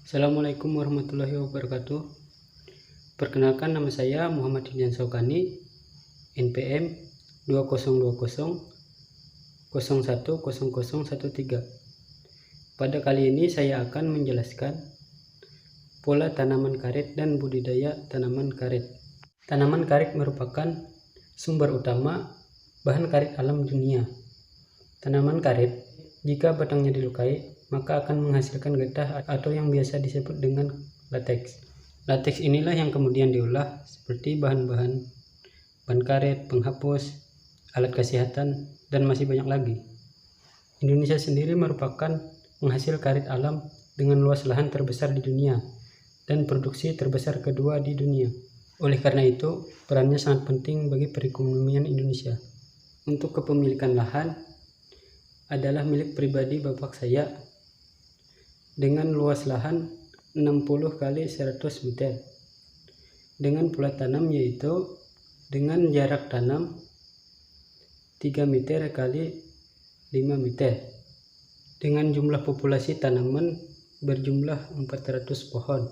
Assalamualaikum warahmatullahi wabarakatuh. Perkenalkan, nama saya Muhammad Hilyan Saukani, NPM 2020010013. Pada kali ini saya akan menjelaskan pola tanaman karet dan budidaya tanaman karet. Tanaman karet merupakan sumber utama bahan karet alam dunia. Tanaman karet, jika batangnya dilukai, maka akan menghasilkan getah atau yang biasa disebut dengan lateks. Lateks inilah yang kemudian diolah seperti bahan-bahan ban karet, penghapus, alat kesehatan, dan masih banyak lagi. Indonesia sendiri merupakan penghasil karet alam dengan luas lahan terbesar di dunia dan produksi terbesar kedua di dunia. Oleh karena itu, perannya sangat penting bagi perekonomian Indonesia. Untuk kepemilikan lahan adalah milik pribadi bapak saya dengan luas lahan 60 x 100 meter dengan pola tanam yaitu dengan jarak tanam 3 meter x 5 meter dengan jumlah populasi tanaman berjumlah 400 pohon.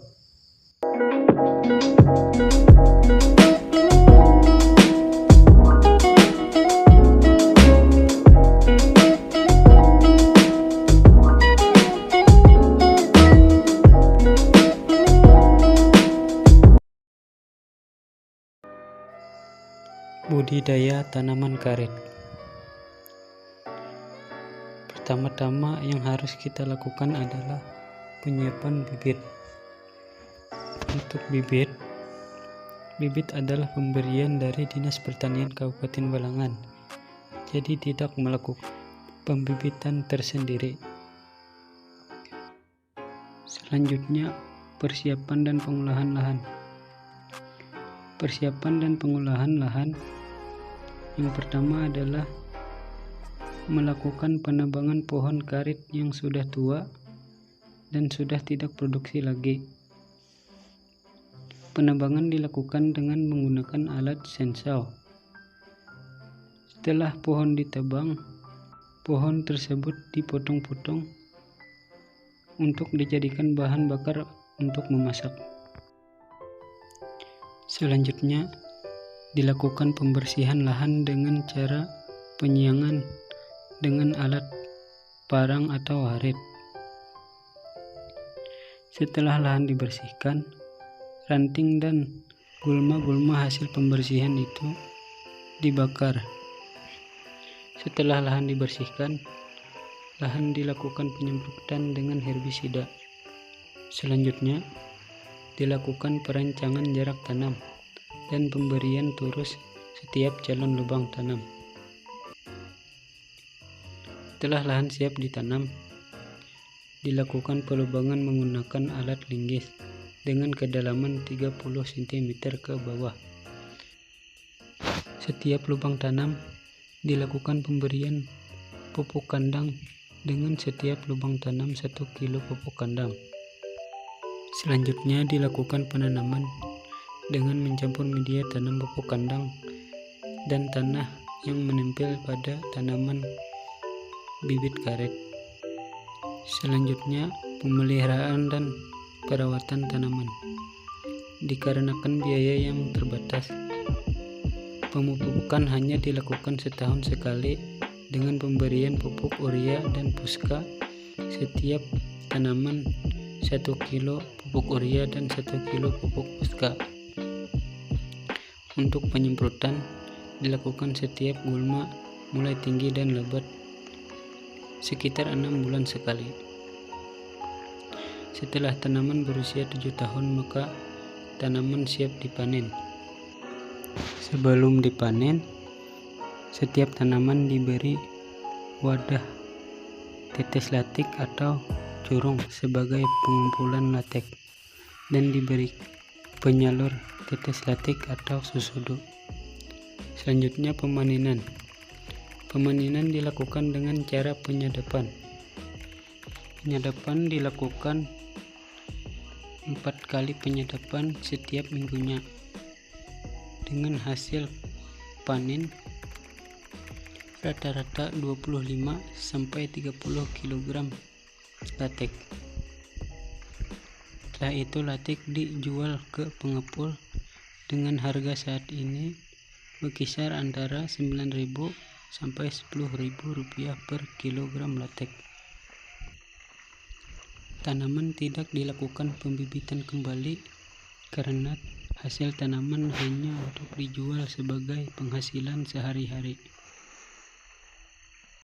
Budidaya tanaman karet. Pertama-tama yang harus kita lakukan adalah penyiapan bibit. Untuk bibit adalah pemberian dari Dinas Pertanian Kabupaten Balangan, jadi tidak melakukan pembibitan tersendiri. Selanjutnya, persiapan dan pengolahan lahan. Persiapan dan pengolahan lahan yang pertama adalah melakukan penebangan pohon karet yang sudah tua dan sudah tidak produksi lagi. Penebangan dilakukan dengan menggunakan alat sensau. Setelah pohon ditebang, pohon tersebut dipotong-potong untuk dijadikan bahan bakar untuk memasak. Selanjutnya, dilakukan pembersihan lahan dengan cara penyiangan dengan alat parang atau waret. Setelah lahan dibersihkan, ranting dan gulma-gulma hasil pembersihan itu dibakar. Setelah lahan dibersihkan, lahan dilakukan penyemprotan dengan herbisida. Selanjutnya, dilakukan perancangan jarak tanam dan pemberian turus setiap calon lubang tanam. Setelah lahan siap ditanam, dilakukan pelubangan menggunakan alat linggis dengan kedalaman 30 cm ke bawah. Setiap lubang tanam dilakukan pemberian pupuk kandang dengan setiap lubang tanam 1 kilo pupuk kandang. Selanjutnya dilakukan penanaman dengan mencampur media tanam pupuk kandang dan tanah yang menempel pada tanaman bibit karet. Selanjutnya, pemeliharaan dan perawatan tanaman. Dikarenakan biaya yang terbatas, pemupukan hanya dilakukan setahun sekali dengan pemberian pupuk urea dan puska setiap tanaman 1 kilo pupuk urea dan 1 kilo pupuk puska. Untuk penyemprotan dilakukan setiap gulma mulai tinggi dan lebat sekitar 6 bulan sekali. Setelah tanaman berusia 7 tahun, maka tanaman siap dipanen. Sebelum dipanen, setiap tanaman diberi wadah tetes latik atau curung sebagai pengumpulan latek dan diberi penyalur tetes latik atau susudu. Selanjutnya, pemanenan. Pemanenan dilakukan dengan cara penyadapan. Penyadapan dilakukan 4 kali penyadapan setiap minggunya dengan hasil panen rata-rata 25 sampai 30 kg latek. Setelah itu latik dijual ke pengepul dengan harga saat ini berkisar antara 9.000 sampai 10.000 rupiah per kilogram latek. Tanaman tidak dilakukan pembibitan kembali karena hasil tanaman hanya untuk dijual sebagai penghasilan sehari-hari.